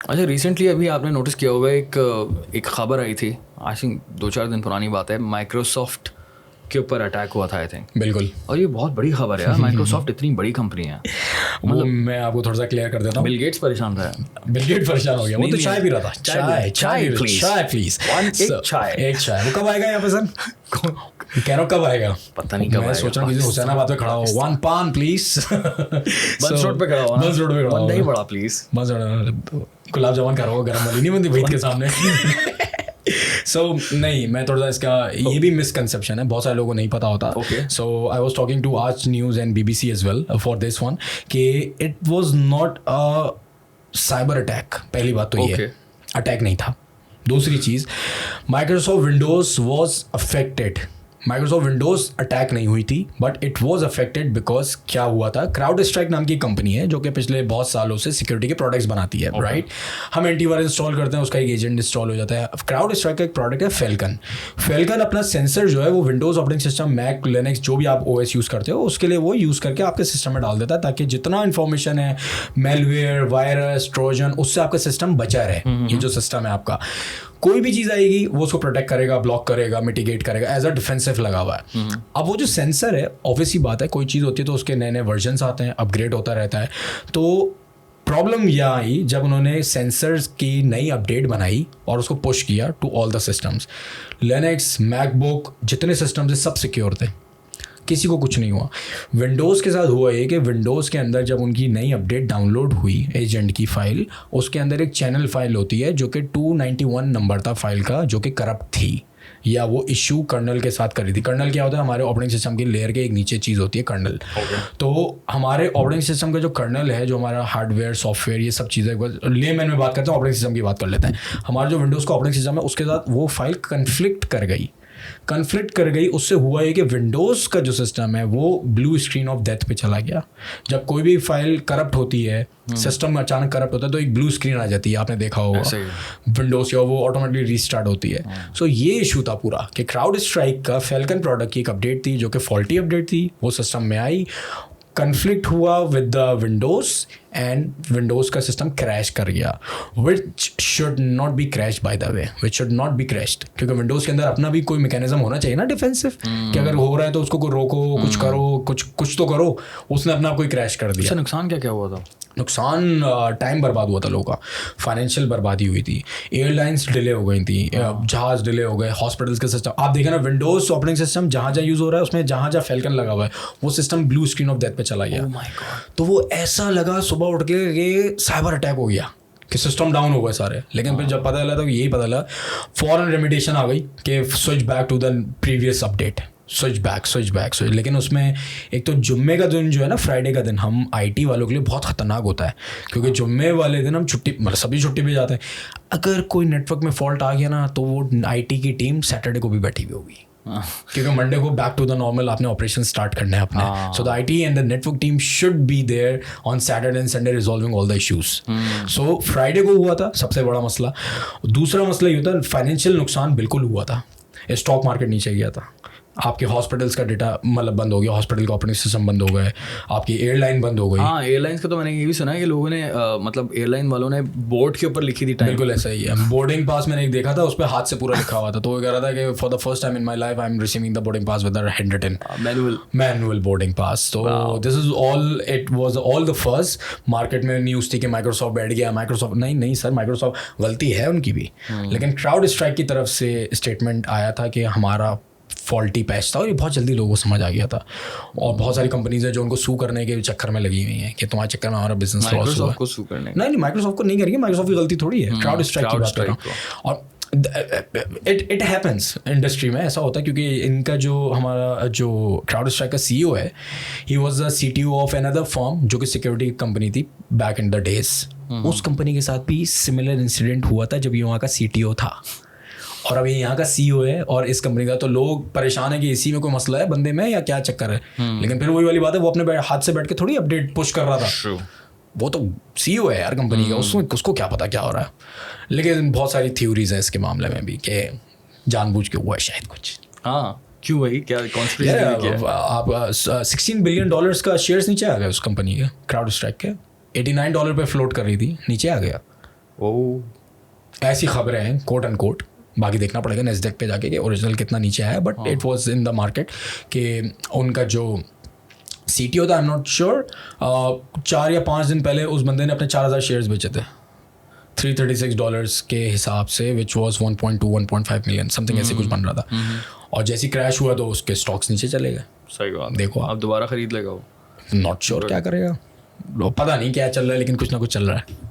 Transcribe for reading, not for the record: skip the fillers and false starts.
अच्छा, रिसेंटली अभी आपने नोटिस किया होगा एक खबर आई थी, आई थिंक 2-4 दिन पुरानी बात है, माइक्रोसॉफ्ट के ऊपर अटैक हुआ था आई थिंक। बिल्कुल। और ये बहुत बड़ी खबर है यार, माइक्रोसॉफ्ट इतनी बड़ी कंपनी है। वो मैं आपको थोड़ा सा क्लियर कर देता हूँ। बिल गेट्स परेशान था। बिल गेट परेशान हो गया, वो तो नहीं, चाय पी रहा था। चाय please. चाय प्लीज, एक चाय। वो कब आएगा यहाँ पे सर? कह रहा हूँ कब आएगा, पता नहीं कब मैं आएगा। सोच रहा हूँ किसी हुसैनाबाद पे खड़ा हो, 1 पान प्लीज। बंस रोड पे खड़ा हुआ, बंस रोड पे खड़ा नहीं हो, बड़ा please. Buns road. Gulab jamun खा रहा हो, गर्म वाली नहीं बनती वहीद के सामने। नहीं, मैं थोड़ा सा इसका ये भी मिसकंसेप्शन है, बहुत सारे लोगों को नहीं पता होता। So I was talking to Aaj news and BBC as well for this one कि it was not a cyber attack. पहली बात तो ये अटैक नहीं था। दूसरी चीज़, Microsoft Windows was affected. Microsoft Windows attack नहीं हुई थी, but it was affected because क्या हुआ था, क्राउड स्ट्राइक नाम की कंपनी है जो कि पिछले बहुत सालों से सिक्योरिटी के प्रोडक्ट्स बनाती है, राइट। हम एंटीवायरस इंस्टॉल करते हैं, उसका एक एजेंट इंस्टॉल हो जाता है। क्राउड स्ट्राइक का एक प्रोडक्ट है फेल्कन अपना सेंसर जो है वो Windows operating system, Mac, Linux, जो भी आप OS यूज़ करते हो उसके लिए वो यूज़ करके आपके सिस्टम में डाल देता है, ताकि जितना इन्फॉर्मेशन है, मेलवेयर, वायरस, ट्रोजन, उससे आपका सिस्टम बचा रहे। ये जो सिस्टम है आपका, कोई भी चीज़ आएगी वो उसको प्रोटेक्ट करेगा, ब्लॉक करेगा, मिटिगेट करेगा, एज अ डिफेंसिव लगा हुआ है। अब वो जो सेंसर है, ऑब्वियसली बात है, कोई चीज़ होती है तो उसके नए नए वर्जन्स आते हैं, अपग्रेड होता रहता है। तो प्रॉब्लम यह आई जब उन्होंने सेंसर्स की नई अपडेट बनाई और उसको पुश किया to all the systems. Linux, MacBook, जितने सिस्टम्स थे सब सिक्योर थे, किसी को कुछ नहीं हुआ। विंडोज़ के साथ हुआ ये कि विंडोज़ के अंदर जब उनकी नई अपडेट डाउनलोड हुई, एजेंट की फ़ाइल, उसके अंदर एक चैनल फ़ाइल होती है जो कि 291 नंबर था फाइल का, जो कि करप्ट थी, या वो इशू कर्नल के साथ करी थी। कर्नल क्या होता है, हमारे ऑपरेटिंग सिस्टम की लेयर के एक नीचे चीज़ होती है कर्नल। तो हमारे ऑपरेटिंग सिस्टम का जो कर्नल है, जो हमारा हार्डवेयर, सॉफ्टवेयर, ये सब चीज़ें, लेमैन में बात करते हैं, ऑपरेटिंग सिस्टम की बात कर लेते हैं। हमारा जो विंडोज़ का ऑपरेटिंग सिस्टम है उसके साथ वो फाइल कन्फ्लिक्ट कर गई। उससे हुआ है कि विंडोज़ का जो सिस्टम है वो ब्लू स्क्रीन ऑफ डेथ पे चला गया। जब कोई भी फाइल करप्ट होती है, सिस्टम में अचानक करप्ट होता है, तो एक ब्लू स्क्रीन आ जाती है, आपने देखा होगा विंडोज़ का, वो ऑटोमेटिकली रीस्टार्ट होती है। सो ये इशू था पूरा कि क्राउड स्ट्राइक का फेल्कन प्रोडक्ट की एक अपडेट थी जो कि फॉल्टी अपडेट थी, वो सिस्टम में आई, कन्फ्लिक्ट हुआ with the Windows and Windows का सिस्टम क्रैश कर गया, which should not be crash by the way, which should not be crashed, क्योंकि विंडोज़ के अंदर अपना भी कोई मैकेनिज्म होना चाहिए ना डिफेंसिव, कि अगर हो रहा है तो उसको रोको, कुछ करो, कुछ तो करो। उसने अपना कोई क्रैश कर दिया। नुकसान क्या हुआ था? नुकसान, टाइम बर्बाद हुआ था लोगों का, फाइनेंशियल बर्बादी हुई थी, एयरलाइंस डिले हो गई थी, जहाज डिले हो गए, हॉस्पिटल्स का सिस्टम। आप देखें ना, विंडोज़ ऑपरेटिंग सिस्टम जहाँ यूज़ हो रहा है उसमें जहाँ फेल्कन लगा हुआ है, वो system blue screen of death पे चला गया। तो वो ऐसा लगा सुबह उठ के साइबर अटैक हो गया कि सिस्टम डाउन हो गए सारे। लेकिन फिर जब पता चला तो यही पता चला, फॉरन रेमिडिएशन आ गई कि switch back to the previous update, switch back. लेकिन उसमें एक तो जुम्मे का दिन जो है ना, फ्राइडे का दिन, हम IT वालों के लिए बहुत ख़तरनाक होता है, क्योंकि जुम्मे वाले दिन हम छुट्टी, मतलब सभी छुट्टी पे जाते हैं। अगर कोई नेटवर्क में फॉल्ट आ गया ना, तो वो IT की टीम सैटरडे को भी बैठी हुई होगी, क्योंकि मंडे को बैक टू द नॉर्मल आपने ऑपरेशन स्टार्ट करना है अपने। So the IT and the network team should be there on Saturday and Sunday resolving all the issues. So Friday को हुआ था सबसे बड़ा मसला। दूसरा मसला ये होता है, फाइनेंशियल नुकसान बिल्कुल हुआ था, स्टॉक मार्केट नीचे गया था, आपके हॉस्पिटल्स का डेटा मतलब बंद हो गया, हॉस्पिटल का ऑपरेटिंग सिस्टम बंद हो गए, आपकी एयरलाइन बंद हो गई। हाँ, एयरलाइंस का तो मैंने ये भी सुना है कि लोगों ने मतलब एयरलाइन वालों ने बोर्ड के ऊपर लिखी थी टाइम। बिल्कुल ऐसा ही है। बोर्डिंग पास मैंने एक देखा था, उस पर हाथ से पूरा लिखा हुआ था, तो वो कह रहा था कि for the first time in my life I am receiving the boarding pass with hand written manual boarding pass. तो this is all, it was all the first. Market में न्यूज़ थी कि माइक्रोसॉफ्ट बैठ गया, माइक्रोसॉफ्ट नहीं sir, Microsoft गलती है उनकी भी, लेकिन क्राउड स्ट्राइक की तरफ से स्टेटमेंट आया था कि हमारा फॉल्टी पैच था, और ये बहुत जल्दी लोगों को समझ आ गया था। और बहुत सारी कंपनीज हैं जो उनको सू करने के चक्कर में लगी हुई हैं कि तुम्हारे चक्कर में हमारा बिजनेस लॉस हुआ। माइक्रोसॉफ्ट को सू करने? नहीं, माइक्रोसॉफ्ट को नहीं करेंगे, माइक्रोसॉफ्ट की गलती थोड़ी है, क्राउड स्ट्राइक की बात कर रहा हूँ। और इट हैपन्स इंडस्ट्री में, ऐसा होता है, क्योंकि इनका जो हमारा जो क्राउड स्ट्राइक का CEO है, he was the CTO of another firm जो कि सिक्योरिटी कंपनी थी बैक इन द डेज। उस कंपनी के साथ भी सिमिलर इंसिडेंट हुआ था जब ये वहाँ का CTO था, और अब ये यहाँ का CEO है और इस कंपनी का। तो लोग परेशान है कि इसी में कोई मसला है बंदे में या क्या चक्कर है। लेकिन फिर वही वाली बात है, वो अपने हाथ से बैठ के थोड़ी अपडेट पुश कर रहा था, वो तो CEO है यार कंपनी का, उसको क्या पता क्या हो रहा है। लेकिन बहुत सारी थ्योरीज है इसके मामले में भी कि जानबूझ के हुआ है शायद कुछ। हाँ, क्यों भाई, क्या कॉन्स्पिरेसी? आप $16 बिलियन का शेयर्स नीचे आ गए उस कंपनी के, क्राउड स्ट्राइक के। $89 पे फ्लोट कर रही थी, नीचे आ गया। ओह ऐसी खबरें हैं कोट एंड कोट, बाकी देखना पड़ेगा नेस्डेक पे जाके कि ओरिजिनल कितना नीचे आया, but it was in the market कि उनका जो CTO था, आई एम नॉट श्योर, 4 या 5 दिन पहले उस बंदे ने अपने 4,000 शेयर्स बेचे थे $336 के हिसाब से, विच वॉज 1.2-1.5 मिलियन समथिंग, ऐसे कुछ बन रहा था। और जैसे क्रैश हुआ तो उसके स्टॉक्स नीचे चले गए। सही बात, देखो आप दोबारा खरीद लेगा वो। नॉट श्योर क्या करेगा, पता नहीं क्या चल रहा है, लेकिन कुछ ना कुछ चल रहा है।